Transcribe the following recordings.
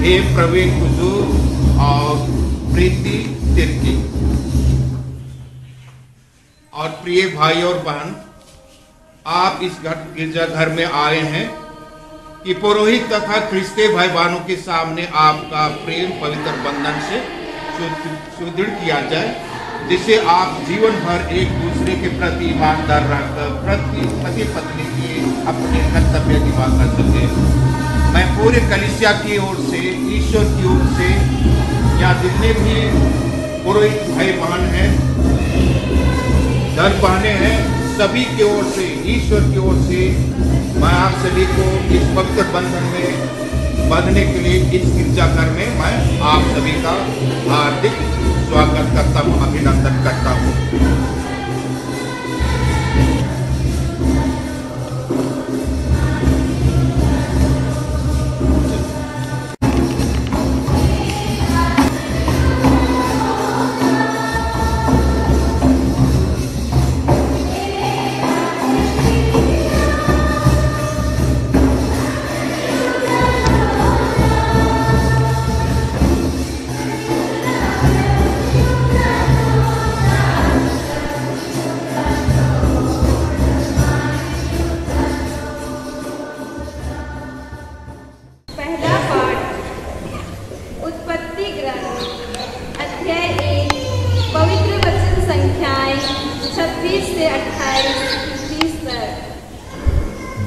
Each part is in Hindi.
हे प्रवीण कुजूर और प्रीति तिर्की और प्रिय भाई और बहन, आप इस गिरजाघर में आए हैं कि पुरोहित तथा ख्रिस्ती भाई बहनों के सामने आपका प्रेम पवित्र बंधन से सुदृढ़ किया जाए, जिसे आप जीवन भर एक दूसरे के प्रति ईमानदार रहकर पति पत्नी की अपने कर्तव्य निभा कर सके। मैं पूरे कलीसिया की ओर से, ईश्वर की ओर से, या जितने भी पुरोहित भाई बहन हैं, दर बहने हैं, सभी की ओर से, ईश्वर की ओर से मैं आप सभी को इस पवित्र बंधन में बंधने के लिए इस गिरजाघर में मैं आप सभी का हार्दिक स्वागत करता हूँ, अभिनंदन करता हूँ।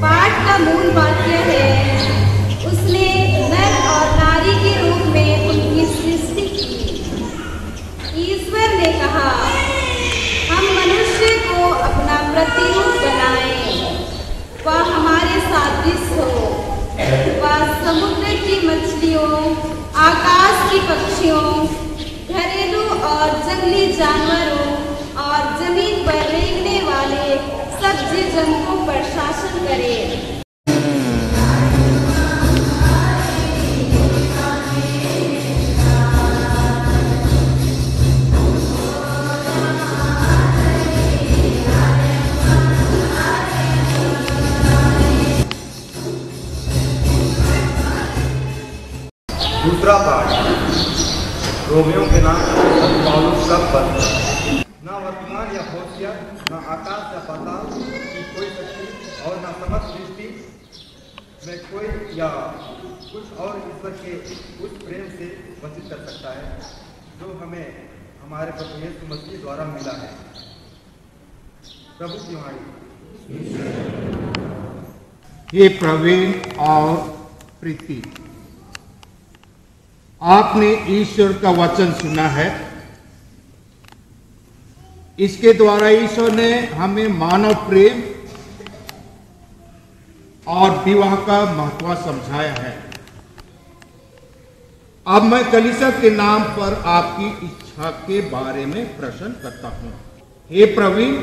पाठ का मूल वाक्य है, उसने नर और नारी के रूप में उनकी सृष्टि की। ईश्वर ने कहा, हम मनुष्य को अपना प्रतिरूप बनाएं, वह हमारे सादृश हो। वह समुद्र की मछलियों, आकाश की पक्षियों, घरेलू और जंगली जानवरों और जमीन पर रेंगने वाले सब जीव जंतुओं पर शासन करे। दूसरा पाठ रोमियों के नाम पौलुस का पत्र। न वर्तमान या भविष्य, न आकाश या पाताल की कोई शक्ति और न समस्त सृष्टि में कोई या कुछ और ईश्वर के उस प्रेम से वंचित कर सकता है जो हमें हमारे प्रभु यीशु मसीह द्वारा मिला है। प्रभु की वाणी। ये प्रवीण और प्रीति, आपने ईश्वर का वचन सुना है। इसके द्वारा ईश्वर ने हमें मानव प्रेम और विवाह का महत्व समझाया है। अब मैं कलीसिया के नाम पर आपकी इच्छा के बारे में प्रश्न करता हूं। हे प्रवीण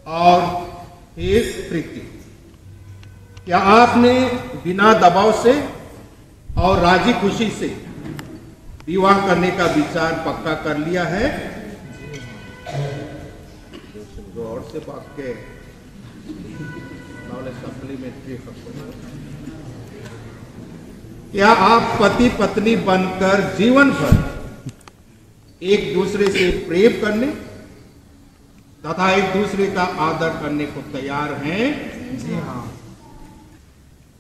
और हे प्रीति, क्या आपने बिना दबाव से और राजी खुशी से विवाह करने का विचार पक्का कर लिया है? और से बात के क्या आप पति पत्नी बनकर जीवन भर एक दूसरे से प्रेम करने तथा एक दूसरे का आदर करने को तैयार हैं? जी हाँ।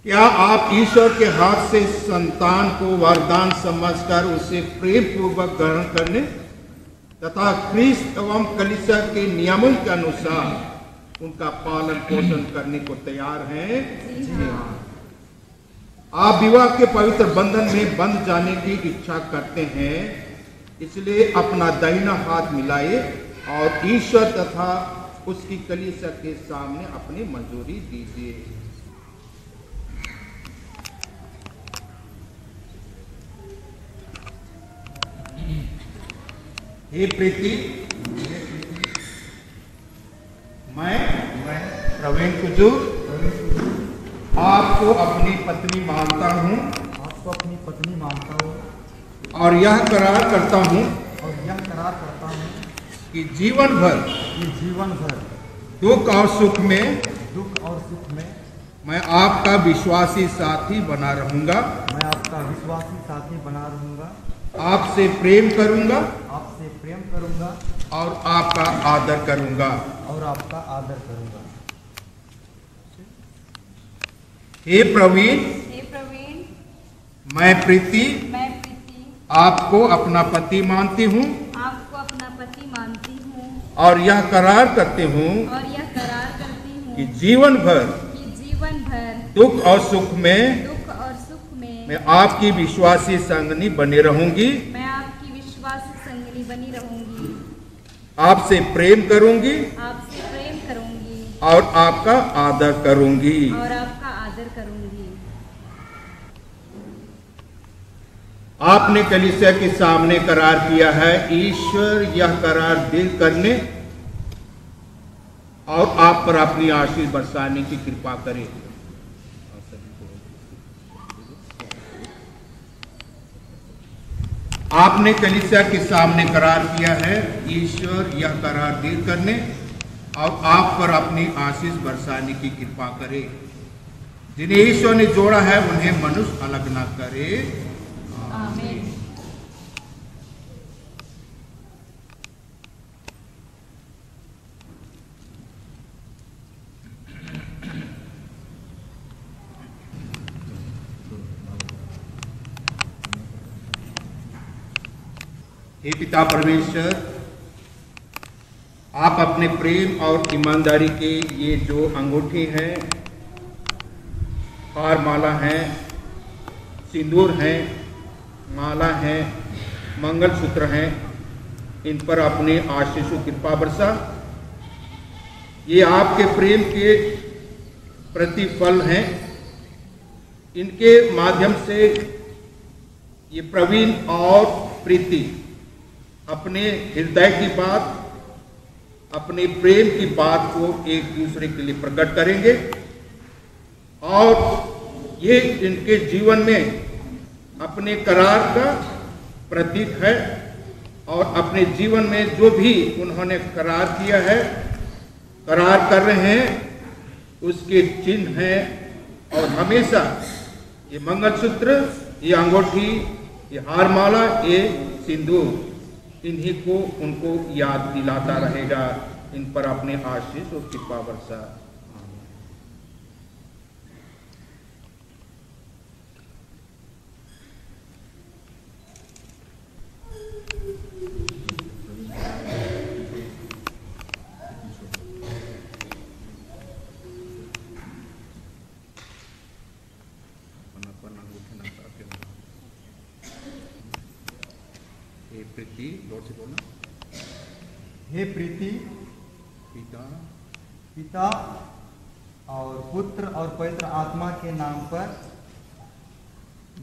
क्या आप ईश्वर के हाथ से संतान को वरदान समझकर उसे प्रेम पूर्वक ग्रहण करने तथा ख्रीस्त एवं कलीसिया के नियमों के अनुसार उनका पालन पोषण करने को तैयार हैं? जी हाँ। आप विवाह के पवित्र बंधन में बंध जाने की इच्छा करते हैं, इसलिए अपना दाहिना हाथ मिलाए और ईश्वर तथा उसकी कलीसिया के सामने अपनी मंजूरी दीजिए। हे प्रीति, मैं प्रवीण कुजूर आपको अपनी पत्नी मानता हूँ। आपको अपनी पत्नी मानता हूँ और यह करार करता हूँ कि जीवन भर दुख और सुख में मैं आपका विश्वासी साथी बना रहूंगा। मैं आपका विश्वासी साथी बना रहूंगा। आपसे प्रेम करूंगा। आपसे प्रेम करूंगा। और आपका आदर करूंगा। और आपका आदर करूंगा। हे प्रवीण, मैं प्रीति आपको अपना पति मानती हूँ। आपको अपना पति मानती हूँ। और यह करार करती हूँ कि जीवन भर दुख और सुख में मैं आपकी विश्वासी संगनी बनी रहूंगी। आपसे प्रेम करूंगी। और आपका आदर करूंगी। आपने कलीसिया के सामने करार किया है। ईश्वर यह करार दिल करने और आप पर अपनी आशीष बरसाने की कृपा करे। आपने कलीसिया के सामने करार किया है। ईश्वर यह करार दिल करने और आप पर अपनी आशीष बरसाने की कृपा करे। जिन्हें ईश्वर ने जोड़ा है उन्हें मनुष्य अलग ना करे। आमीन। हे पिता परमेश्वर, आप अपने प्रेम और ईमानदारी के ये जो अंगूठी हैं, हार माला हैं, सिंदूर हैं, माला है, मंगलसूत्र हैं, इन पर अपने आशीष कृपा बरसा। ये आपके प्रेम के प्रतिफल हैं। इनके माध्यम से ये प्रवीण और प्रीति अपने हृदय की बात, अपने प्रेम की बात को एक दूसरे के लिए प्रकट करेंगे और ये इनके जीवन में अपने करार का प्रतीक है और अपने जीवन में जो भी उन्होंने करार किया है, करार कर रहे हैं, उसके चिन्ह हैं। और हमेशा ये मंगलसूत्र, ये अंगूठी, ये हार माला, ये सिंदूर, इन्हीं को उनको याद दिलाता रहेगा। इन पर अपने आशीष और कृपा बरसा। प्रीति, जोर से बोलना। हे प्रीति, पिता और पुत्र और पवित्र आत्मा के नाम पर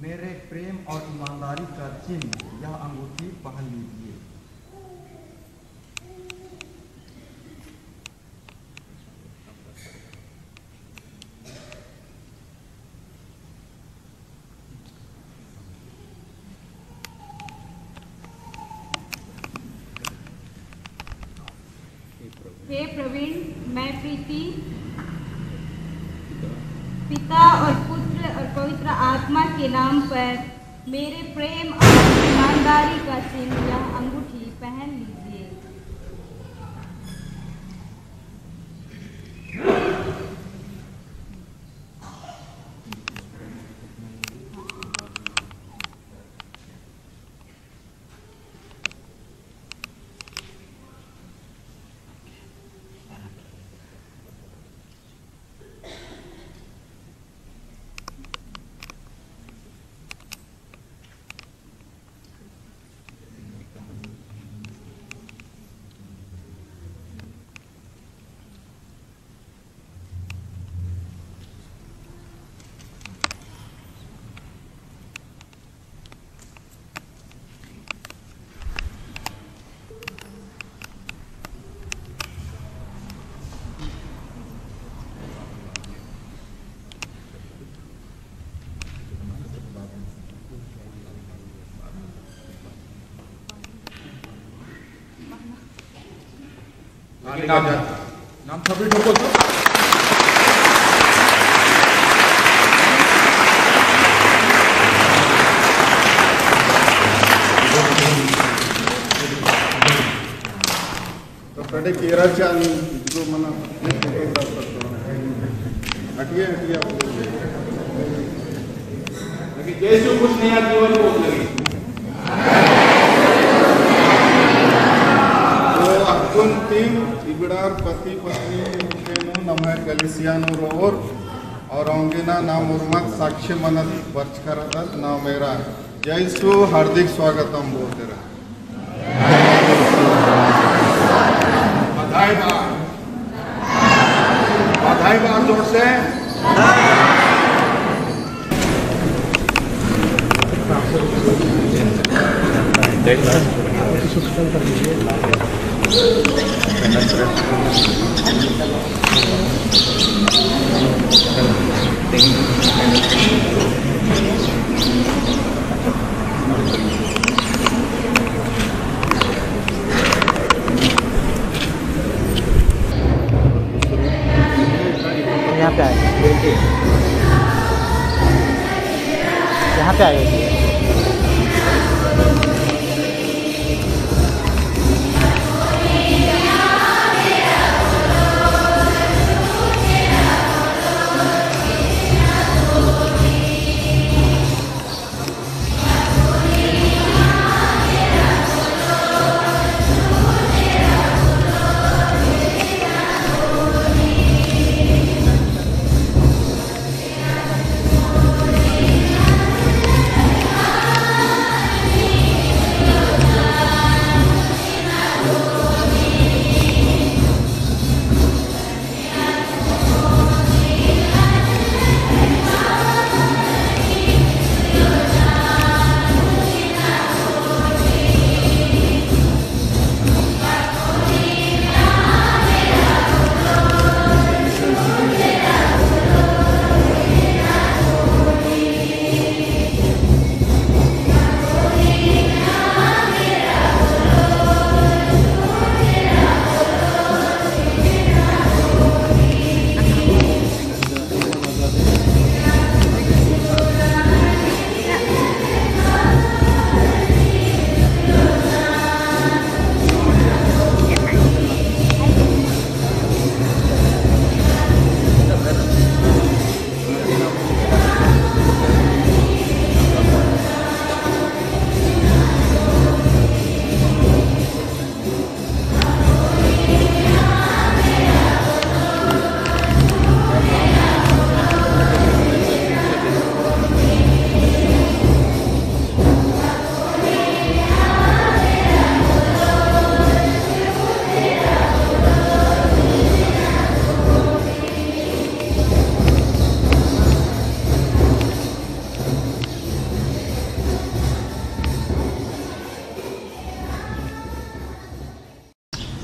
मेरे प्रेम और ईमानदारी का चिन्ह यह अंगूठी पहन लीजिए। हे प्रवीण, मैं प्रीति, पिता और पुत्र और पवित्र आत्मा के नाम पर मेरे प्रेम और ईमानदारी का चिन्ह यह अंगूठी पहन लीजिए। नाम सभी लोगों को अटे केराच्या आणि जो मना फोटोग्राफ करतो हटिए हटिए जैसे कुछ नया जीवन को लगे तो अकुन टीम इबड़ार पति पत्नी नमः गलिसियानो रोर और अंगिना नाम उर्मत साक्ष्य मनत वर्ष करत ना मेरा जयसु हार्दिक स्वागतम बोलते रहे बधाई बार जोर से यहाँ पे आए यहाँ पे आए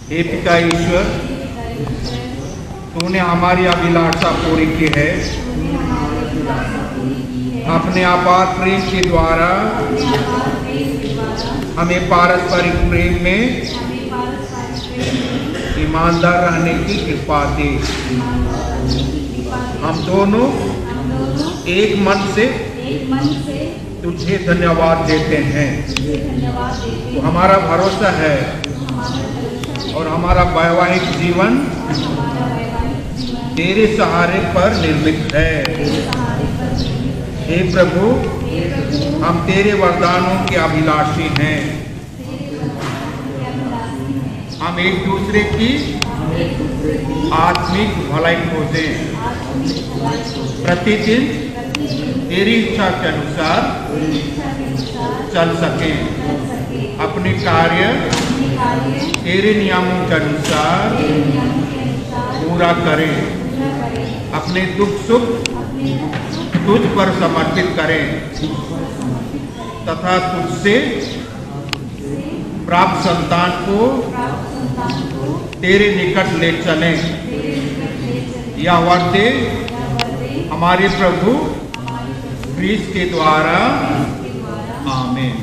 हे पिता ईश्वर, तूने हमारी अभिलाषा पूरी की है। अपने अपार प्रेम के द्वारा हमें पारस्परिक प्रेम में ईमानदार रहने की कृपा दे। हम दोनों एक मन से तुझे धन्यवाद देते हैं। तो हमारा भरोसा है और हमारा वैवाहिक जीवन तेरे सहारे पर निर्मित है। हे प्रभु, हम तेरे वरदानों के अभिलाषी हैं। हम एक दूसरे की आत्मिक भलाई खोजें, प्रतिदिन तेरी इच्छा के अनुसार चल सकें, अपने कार्य तेरे नियमों के अनुसार पूरा करें, अपने दुख सुख तुझ पर समर्पित करें तथा तुझसे प्राप्त संतान को तेरे निकट ले चलें। यह वर दे हमारे प्रभु क्रिस्त के द्वारा, आमीन।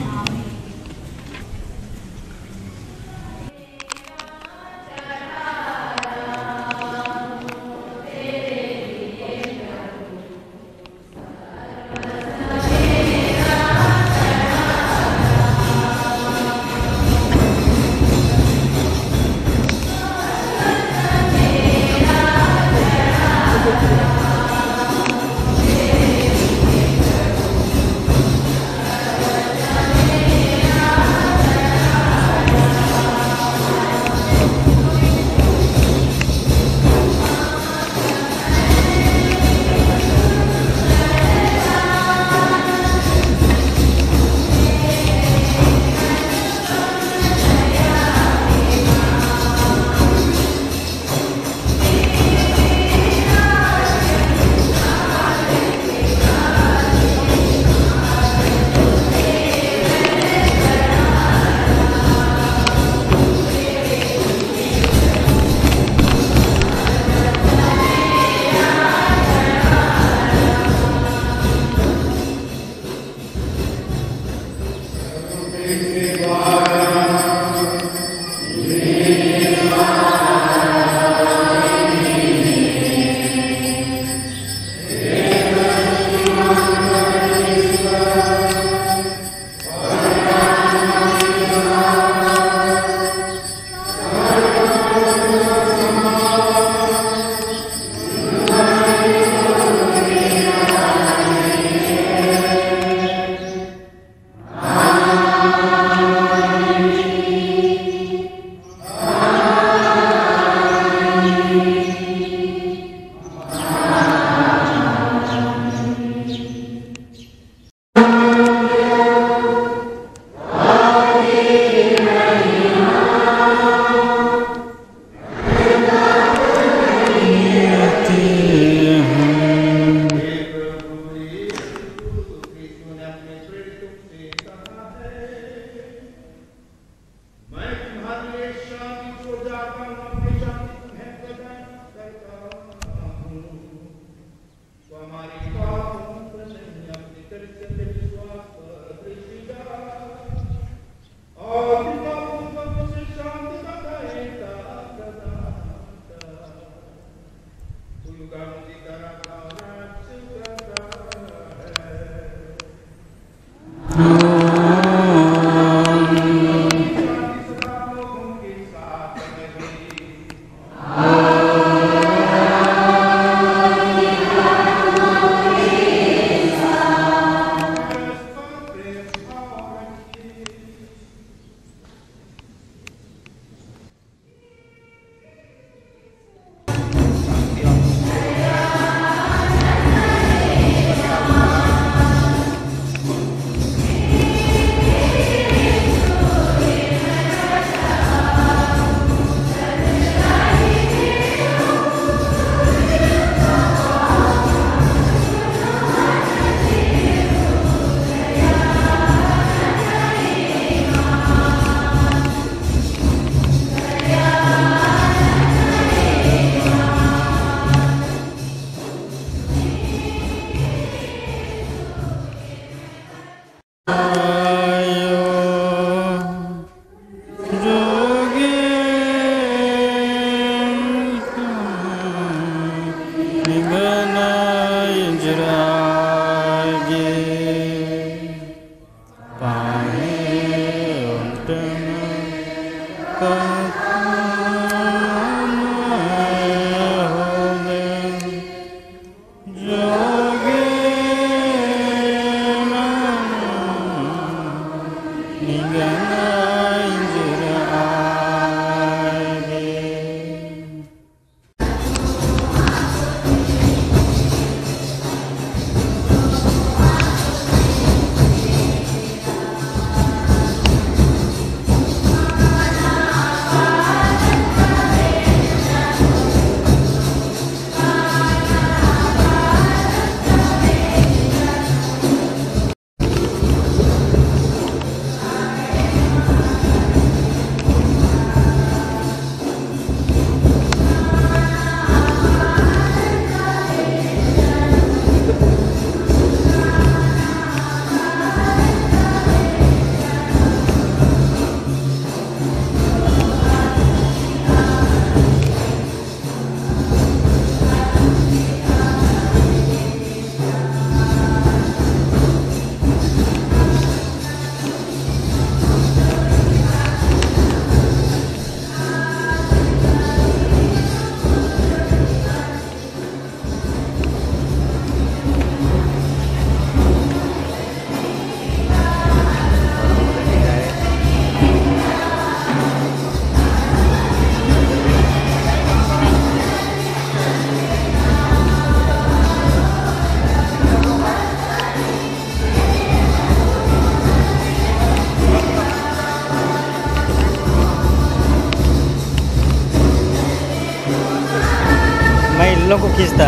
लोगों को खींचता।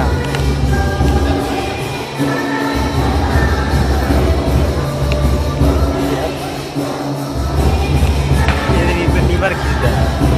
लीवर खींचता है।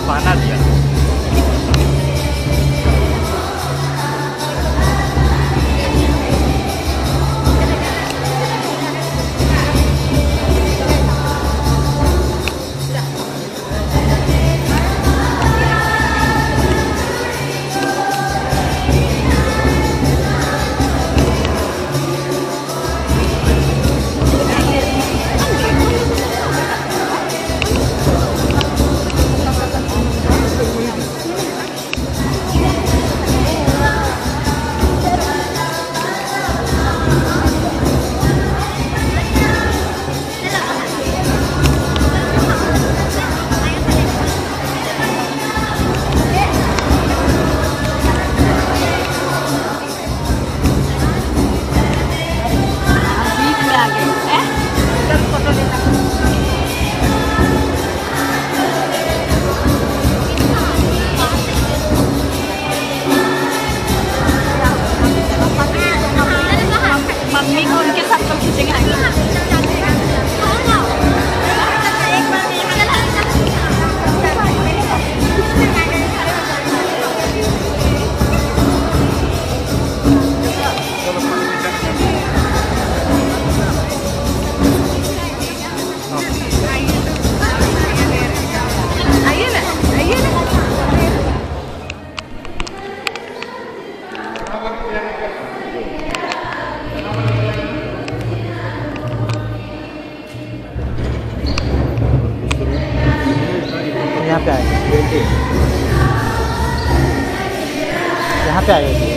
पाना दिया यहाँ पे आए थे, यहाँ पे आए थे।